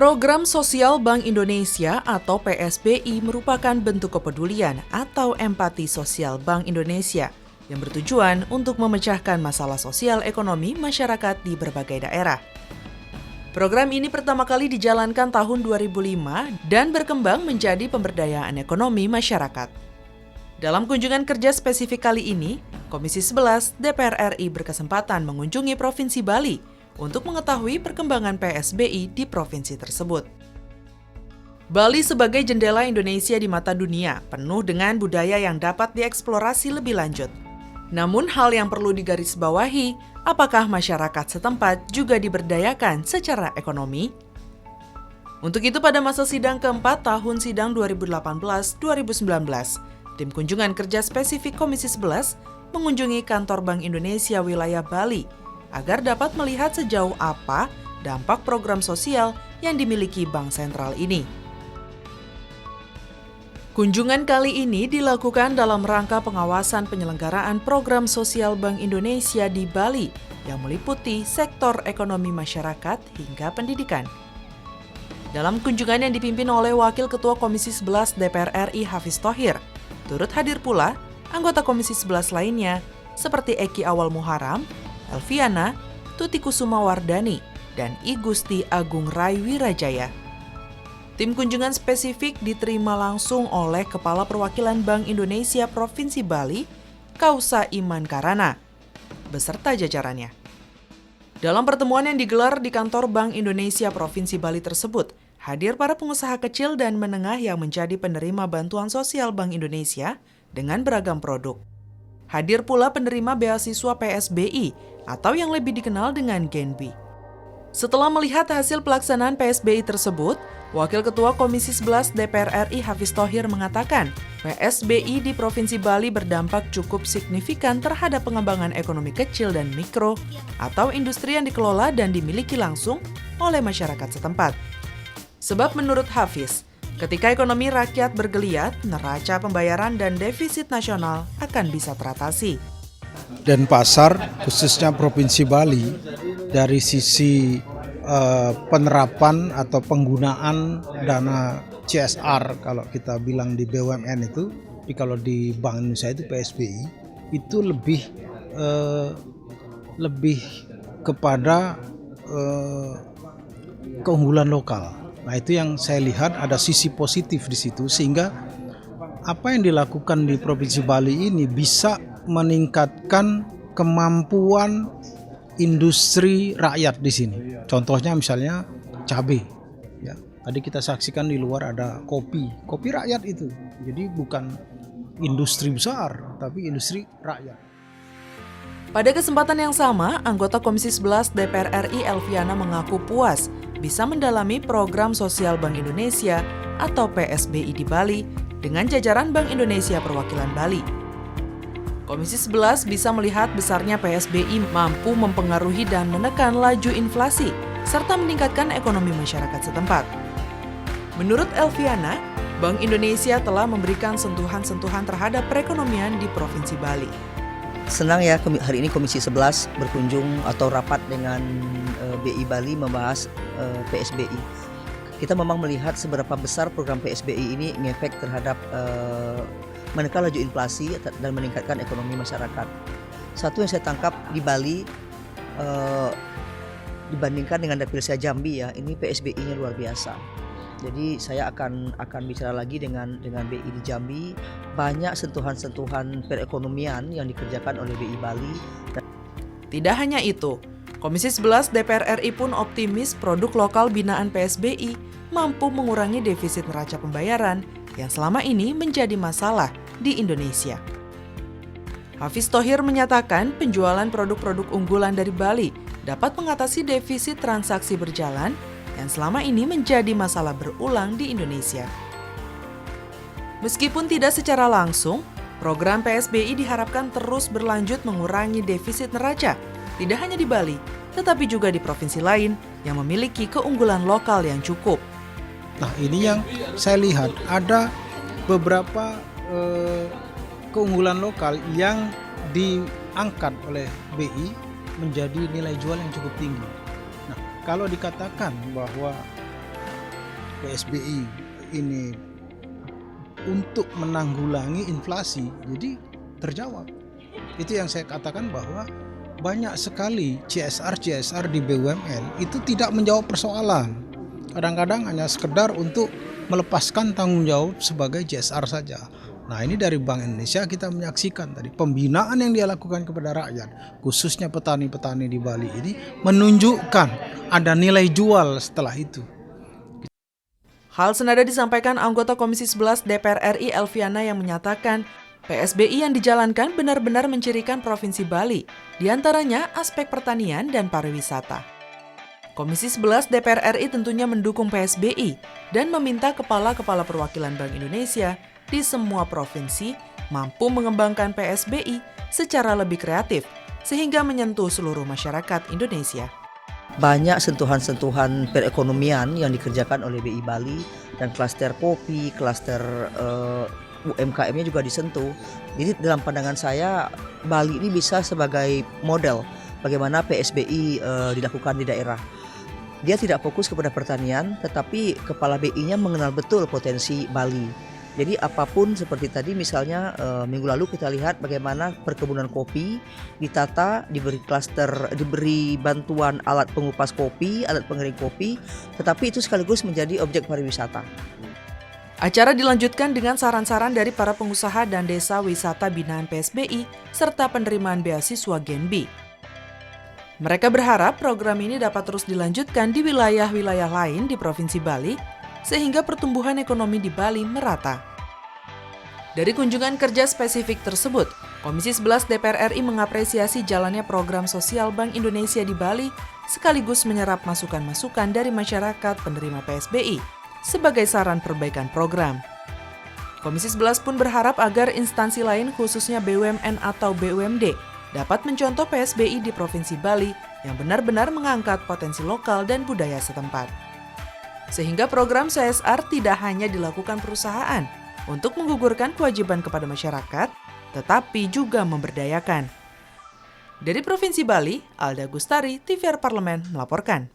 Program Sosial Bank Indonesia atau PSBI merupakan bentuk kepedulian atau empati sosial Bank Indonesia yang bertujuan untuk memecahkan masalah sosial ekonomi masyarakat di berbagai daerah. Program ini pertama kali dijalankan tahun 2005 dan berkembang menjadi pemberdayaan ekonomi masyarakat. Dalam kunjungan kerja spesifik kali ini, Komisi 11 DPR RI berkesempatan mengunjungi Provinsi Bali untuk mengetahui perkembangan PSBI di provinsi tersebut. Bali sebagai jendela Indonesia di mata dunia, penuh dengan budaya yang dapat dieksplorasi lebih lanjut. Namun hal yang perlu digarisbawahi, apakah masyarakat setempat juga diberdayakan secara ekonomi? Untuk itu pada masa sidang keempat tahun sidang 2018-2019, tim kunjungan kerja spesifik Komisi 11 mengunjungi kantor Bank Indonesia wilayah Bali agar dapat melihat sejauh apa dampak program sosial yang dimiliki Bank Sentral ini. Kunjungan kali ini dilakukan dalam rangka pengawasan penyelenggaraan program sosial Bank Indonesia di Bali yang meliputi sektor ekonomi masyarakat hingga pendidikan. Dalam kunjungan yang dipimpin oleh Wakil Ketua Komisi 11 DPR RI Hafiz Thohir, turut hadir pula anggota Komisi 11 lainnya seperti Eki Awal Muharam, Elviana, Tuti Kusuma Wardani, dan I Gusti Agung Rai Wirajaya. Tim kunjungan spesifik diterima langsung oleh Kepala Perwakilan Bank Indonesia Provinsi Bali, Kausa Iman Karana, beserta jajarannya. Dalam pertemuan yang digelar di kantor Bank Indonesia Provinsi Bali tersebut, hadir para pengusaha kecil dan menengah yang menjadi penerima bantuan sosial Bank Indonesia dengan beragam produk. Hadir pula penerima beasiswa PSBI atau yang lebih dikenal dengan Genbi. Setelah melihat hasil pelaksanaan PSBI tersebut, Wakil Ketua Komisi 11 DPR RI Hafiz Thohir mengatakan, PSBI di Provinsi Bali berdampak cukup signifikan terhadap pengembangan ekonomi kecil dan mikro atau industri yang dikelola dan dimiliki langsung oleh masyarakat setempat. Sebab menurut Hafiz, ketika ekonomi rakyat bergeliat, neraca pembayaran dan defisit nasional akan bisa teratasi. Dan pasar, khususnya Provinsi Bali, dari sisi penerapan atau penggunaan dana CSR, kalau kita bilang di BUMN itu, kalau di Bank Indonesia itu PSBI, itu lebih kepada keunggulan lokal. Nah itu yang saya lihat ada sisi positif di situ, sehingga apa yang dilakukan di Provinsi Bali ini bisa meningkatkan kemampuan industri rakyat di sini. Contohnya misalnya cabai. Ya, tadi kita saksikan di luar ada kopi rakyat itu. Jadi bukan industri besar, tapi industri rakyat. Pada kesempatan yang sama, anggota Komisi 11 DPR RI Elviana mengaku puas bisa mendalami program sosial Bank Indonesia atau PSBI di Bali dengan jajaran Bank Indonesia Perwakilan Bali. Komisi 11 bisa melihat besarnya PSBI mampu mempengaruhi dan menekan laju inflasi serta meningkatkan ekonomi masyarakat setempat. Menurut Elviana, Bank Indonesia telah memberikan sentuhan-sentuhan terhadap perekonomian di Provinsi Bali. Senang ya hari ini Komisi 11 berkunjung atau rapat dengan BI Bali membahas PSBI. Kita memang melihat seberapa besar program PSBI ini ngefek terhadap menekan laju inflasi dan meningkatkan ekonomi masyarakat. Satu yang saya tangkap di Bali dibandingkan dengan Dapilsya Jambi ya, ini PSBI-nya luar biasa. Jadi saya akan bicara lagi dengan BI di Jambi, banyak sentuhan-sentuhan perekonomian yang dikerjakan oleh BI Bali. Tidak hanya itu, Komisi 11 DPR RI pun optimis produk lokal binaan PSBI mampu mengurangi defisit neraca pembayaran yang selama ini menjadi masalah di Indonesia. Hafiz Thohir menyatakan penjualan produk-produk unggulan dari Bali dapat mengatasi defisit transaksi berjalan yang selama ini menjadi masalah berulang di Indonesia. Meskipun tidak secara langsung, program PSBI diharapkan terus berlanjut mengurangi defisit neraca, tidak hanya di Bali, tetapi juga di provinsi lain yang memiliki keunggulan lokal yang cukup. Nah ini yang saya lihat, ada beberapa keunggulan lokal yang diangkat oleh BI menjadi nilai jual yang cukup tinggi. Nah, kalau dikatakan bahwa PSBI ini untuk menanggulangi inflasi, jadi terjawab. Itu yang saya katakan bahwa banyak sekali CSR di BUMN itu tidak menjawab persoalan. Kadang-kadang hanya sekedar untuk melepaskan tanggung jawab sebagai CSR saja. Nah, ini dari Bank Indonesia kita menyaksikan tadi pembinaan yang dia lakukan kepada rakyat, khususnya petani-petani di Bali ini menunjukkan ada nilai jual setelah itu. Hal senada disampaikan anggota Komisi 11 DPR RI Elviana yang menyatakan PSBI yang dijalankan benar-benar mencirikan Provinsi Bali, diantaranya aspek pertanian dan pariwisata. Komisi 11 DPR RI tentunya mendukung PSBI dan meminta kepala-kepala perwakilan Bank Indonesia di semua provinsi mampu mengembangkan PSBI secara lebih kreatif sehingga menyentuh seluruh masyarakat Indonesia. Banyak sentuhan-sentuhan perekonomian yang dikerjakan oleh BI Bali dan klaster kopi, klaster UMKM-nya juga disentuh. Jadi dalam pandangan saya Bali ini bisa sebagai model bagaimana PSBI dilakukan di daerah. Dia tidak fokus kepada pertanian, tetapi kepala BI-nya mengenal betul potensi Bali. Jadi apapun seperti tadi misalnya minggu lalu kita lihat bagaimana perkebunan kopi ditata, diberi klaster, diberi bantuan alat pengupas kopi, alat pengering kopi, tetapi itu sekaligus menjadi objek pariwisata. Acara dilanjutkan dengan saran-saran dari para pengusaha dan desa wisata binaan PSBI serta penerimaan beasiswa Genbi. Mereka berharap program ini dapat terus dilanjutkan di wilayah-wilayah lain di Provinsi Bali sehingga pertumbuhan ekonomi di Bali merata. Dari kunjungan kerja spesifik tersebut, Komisi 11 DPR RI mengapresiasi jalannya program sosial Bank Indonesia di Bali sekaligus menyerap masukan-masukan dari masyarakat penerima PSBI sebagai saran perbaikan program. Komisi 11 pun berharap agar instansi lain khususnya BUMN atau BUMD dapat mencontoh PSBI di Provinsi Bali yang benar-benar mengangkat potensi lokal dan budaya setempat. Sehingga program CSR tidak hanya dilakukan perusahaan untuk menggugurkan kewajiban kepada masyarakat, tetapi juga memberdayakan. Dari Provinsi Bali, Alda Gustari, TVR Parlemen melaporkan.